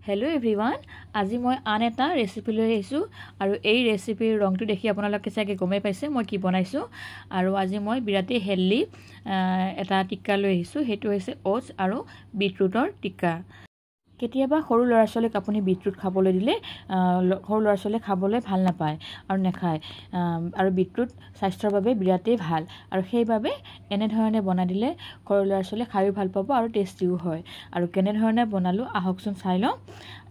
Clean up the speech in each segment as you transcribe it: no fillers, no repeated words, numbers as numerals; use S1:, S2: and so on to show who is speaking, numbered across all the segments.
S1: Hello everyone, আজি মই আন এটা ৰেচিপি লৈ আহিছো আৰু এই ৰেচিপিৰ ৰংটো দেখি আপোনালোকে চাগে গমে পাইছে মই কি বনাইছো আৰু আজি মই বিৰাটেই হেলদি এটা টিক্কা লৈ আহিছো হেতু হৈছে ওটছ আৰু বিটৰুটৰ টিক্কা কেতিয়াবা সৰু লৰাছোৱালীক আপুনি বিটৰুট খাবলৈ দিলে সৰু লৰাছোৱালীয়ে খাবলৈ ভাল নাপায় আৰু নেখায় আৰু বিটৰুট স্বাস্থ্যৰ বাবে বিৰাটেই ভাল আৰু সেইবাবে এনে ধৰণে বনাই দিলে সৰু লৰাছোৱালীয়ে খাই ভাল পাব আৰু টেষ্টিও হয় আৰু কেনে ধৰণে বনালো আহকচোন চাই লওঁ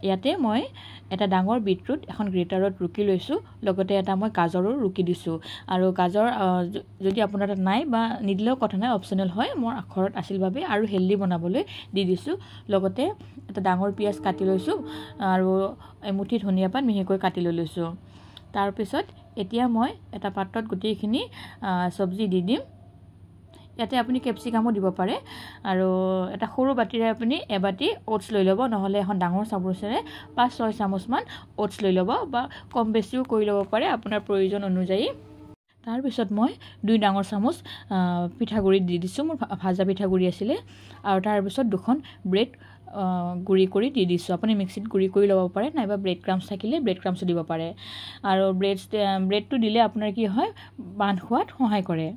S1: ইয়াতে মই এটা ডাঙৰ বিটৰুট এখন গ্ৰেটাৰত ৰুকি লৈছো লগতে এটা মই গাজৰো ৰুকি দিছো আৰু গাজৰ যদি আপোনাৰ তাত নাই বা নিদিলেও কথা নাই অপচনেল হয় মোৰ ঘৰত আছিল বাবে আৰু হেলদি বনাবলৈ দি দিছো লগতে এটা ডাঙৰ পিয়াজ কাটি লৈছো আৰু এমুঠি ধনিয়া পাত মিহিকৈ কাটি লৈছো তাৰ পিছত এতিয়া মই এটা পাত্ৰত গুটিখিনি সবজি দি দিম ইয়াতে আপুনি ক্যাপসিকামো দিব পাৰে আৰু এটা সৰু বাটিৰে আপুনি এবাটি ওটছ লৈ লব নহলে এখন ডাঙৰ চামুচেৰে 5-6 চামুচ মান ওটছ লৈ লব বা কম বেছিও কৰি লব পাৰে আপোনাৰ প্ৰয়োজন অনুযায়ী তাৰ পিছত মই 2 ডাঙৰ চামুচ পিঠাগুৰি দি দিছো মোৰ ভাজা পিঠাগুৰি আছিল আৰু তাৰ পিছত দুখন ব্ৰেড গুৰি কৰি দি দিছো আপুনি মিক্সিত গুৰি কৰি লব পাৰে নাইবা ব্ৰেড ক্ৰাম্বছ থাকিলে ব্ৰেড ক্ৰাম্বছ দিব পাৰে আৰু ব্ৰেডটো দিলে আপোনাৰ কি হয় বান্ধ খোৱাত সহায় কৰে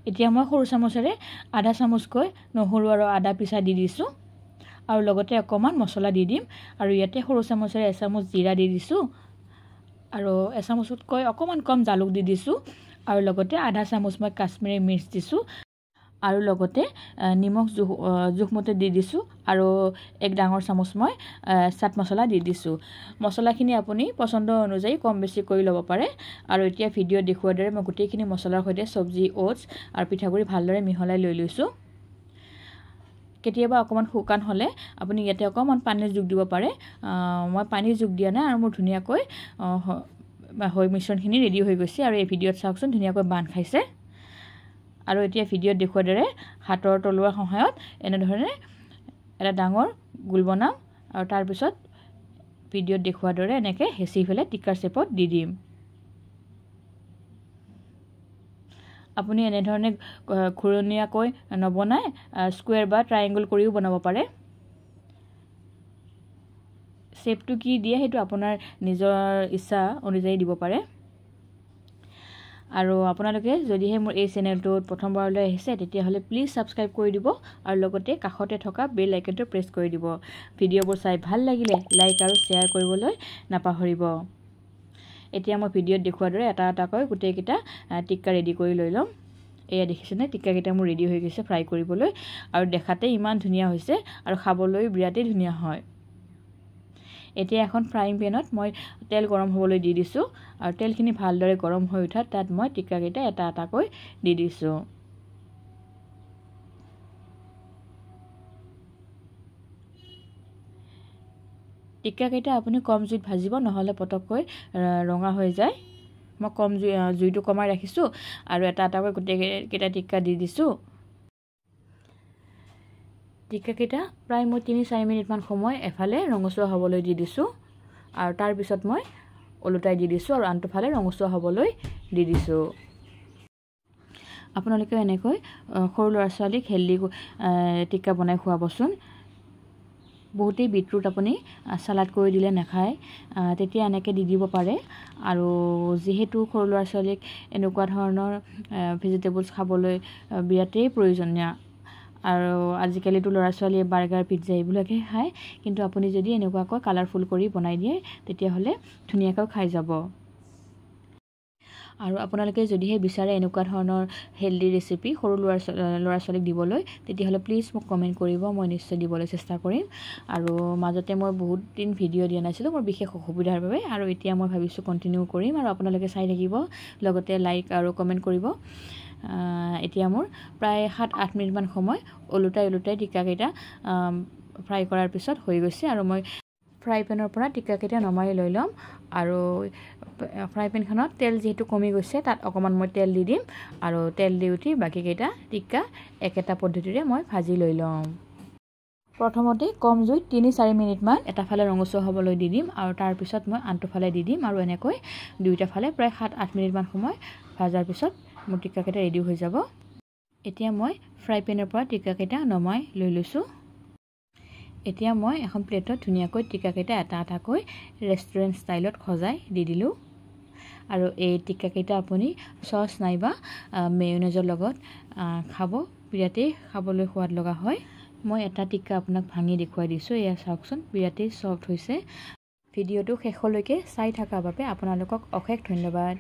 S1: এতিয়া মই সৰু চামুচেৰে আধা চামুচকৈ নহৰু আৰু আদা পিছা দি দিছো আৰু লগতে অকমান মছলা দি দিম আৰু ইয়াতে সৰু চামুচেৰে এচামুচ জিৰা দি দিছো আৰু এচামুচতকৈ অকমান কম জালুক দি দিছো আৰু লগতে আধা চামুচ মই কাশ্মীৰী মিৰ্চ দিছো আৰু লগতে নিমখ জুখমতে দি দিছো আৰু এক ডাঙৰ চামুচ মই চাট মছলা দি দিছো মছলাখিনি আপুনি পছন্দ অনুযায়ী কম বেছি কৰি ল'ব পাৰে আৰু এতিয়া ভিডিঅ দেখুৱাৰ দৰে মই গুটেইখিনি মছলাৰ সৈতে সবজি ওটছ আৰু পিঠাগুৰি ভালদৰে মিহলাই লৈ লৈছো কেতিয়াবা অকমান শুকান হলে আপুনি ইয়াতে অকমান পানী যোগ দিব পাৰে মই পানী যোগ দিয়া নাই আৰু মোৰ ধুনিয়াকৈ মিশ্ৰণখিনি ৰেডি হৈ গৈছে আৰু এই ভিডিঅত চাওকচোন ধুনিয়াকৈ বান খাইছে আৰু এতিয়া ভিডিঅত দেখুৱাৰ দৰে হাতৰ তলুৱাৰ সহায়ত এনে ধৰণে এটা ডাঙৰ গোল বনাম আৰু তাৰ পিছত ভিডিঅত দেখুৱাৰ দৰে এনেকৈ হেচি ফেলে টিক্কাৰ শেপত দি দিম আপুনি এনে ধৰণে ঘূৰণীয়াকৈ নবনাই স্কয়াৰ বা ট্ৰায়াঙ্গল কৰিও বনাব পাৰে শেপটো কি দিয়ে হেতু আপোনাৰ নিজৰ ইচ্ছা অনুযায়ী দিব পাৰে আৰু আপোনালোকে যদিহে মোৰ এই চেনেলটোত প্ৰথমবাৰলৈ আহিছে তেতিয়া হলে প্লিজ সাবস্ক্ৰাইব কৰি দিব আৰু লগতে কাষতে থকা বেল আইকনটো প্ৰেছ কৰি দিব ভিডিঅবোৰ চাই ভাল লাগিলে লাইক আৰু শেয়াৰ কৰিবলৈ নাপাহৰিব এতিয়া মই ভিডিঅত দেখুৱাৰ দৰে এটা এটাকৈ গুটেইকিটা টিক্কা ৰেডি কৰি লৈ লম এয়া দেখিছেনে টিক্কাকিটা মোৰ ৰেডি হৈ গৈছে ফ্ৰাই কৰিবলৈ আৰু দেখাতে ইমান ধুনিয়া হৈছে আৰু খাবলৈ বিৰাটেই ধুনিয়া হয় এতিয়া এখন ফ্ৰাইং পেনত মই তেল গৰম হ'বলৈ দি দিছো আৰু তেলখিনি ভালদৰে গৰম হৈ উঠাত তাত মই টিক্কাকিটা এটা এটাকৈ দি দিছো টিক্কাকিটা আপুনি কম জুইত ভাজিব নহলে পটককৈ ৰঙা হৈ যায় মই কম জুইটো কমাই ৰাখিছো আৰু এটা এটাকৈ গুটেইকিটা টিক্কা দি দিছো টিক্কাকিটা প্ৰায় মই 3-4 মিনিট মান সময় এফালে ৰঙচুৱা হ'বলৈ দি দিছো আৰু তাৰ পিছত মই ওলটাই দি দিছো আৰু আনটো ফালে ৰঙচুৱা হ'বলৈ দি দিছো আপোনালোকে এনেকৈ সৰু লৰাছোৱালীক হেলদি টিক্কা বনাই খুৱাবচোন বহুতেই বিটৰুট আপুনি সালাড কৰি দিলে নাখায় তেতিয়া এনেকৈ দি দিব পাৰে আৰু যেহেতু সৰু লৰাছোৱালীক এনেকুৱা ধৰণৰ ভেজিটেবলছ খাবলৈ বিৰাটেই প্ৰয়োজনীয় আৰু আজিকালিটো লৰাছোৱালীয়ে বাৰ্গাৰ পিজ্জা এইবিলাকে খায় কিন্তু আপুনি যদি এনেকুৱাকৈ কালাৰফুল কৰি বনাই দিয়ে তেতিয়া হলে ধুনিয়াকৈ খাই যাব আৰু আপোনালোকে যদিহে বিচাৰে এনেকুৱা ধৰণৰ হেলদি ৰেচিপি সৰু লৰাছোৱালীক দিবলৈ তেতিয়া হলে প্লিজ মোক কমেন্ট কৰিব মই নিশ্চয় দিবলৈ চেষ্টা কৰিম আৰু মাজতে মই বহুত দিন ভিডিঅ দিয়া নাছিলো মোৰ বিশেষ অসুবিধাৰ বাবে আৰু এতিয়া মই ভাবিছো কন্টিনিউ কৰিম আৰু আপোনালোকে চাই থাকিব লগতে লাইক আৰু কমেন্ট কৰিব এতিয়া মোৰ প্ৰায় 7-8 মিনিট মান সময় ওলটাই টিক্কাকিটা ফ্ৰাই কৰাৰ পিছত হৈ গৈছে আৰু মই ফ্ৰাই পেনৰ পৰা টিক্কাকিটা নমাই লৈ লম আৰু ফ্ৰাই পেনখনত তেল যেহেতু কমি গৈছে তাত অকমান মই তেল দি দিম আৰু তেল দি উঠি বাকিকেইটা টিক্কা একেটা পদ্ধতিৰে মই ভাজি লৈ লম প্ৰথমতে কম জুইত 3-4 মিনিট মান এটা ফালে ৰঙচুৱা হ'বলৈ দি দিম আৰু তাৰ পিছত মই আনটো ফালে দি দিম আৰু এনেকৈ দুইটা ফালে প্ৰায় 7-8 মিনিট মান সময় ভাজাৰ পিছত মোৰ টিক্কাকিটা ৰেডি হৈ যাব এতিয়া মই ফ্ৰাই পেনৰ পৰা টিক্কাকিটা নমাই লৈ লৈছো এতিয়া মই এখন প্লেটত ধুনীয়াকৈ টিক্কাকেইটা এটা এটাকৈ ৰেষ্টুৰেণ্ট ষ্টাইলত সজাই দি দিলোঁ। আৰু এই টিক্কাকেইটা আপুনি চচ নাইবা মেয়নেজৰ লগত খাব, বিৰাটেই খাবলৈ সোৱাদ লগা হয়। মই এটা টিক্কা আপোনাক ভাঙি দেখুৱাই দিছোঁ, এয়া চাওকচোন বিৰাটেই চফ্ট হৈছে। ভিডিঅ'টো শেষলৈকে চাই থকাৰ বাবে আপোনালোকক অশেষ ধন্যবাদ।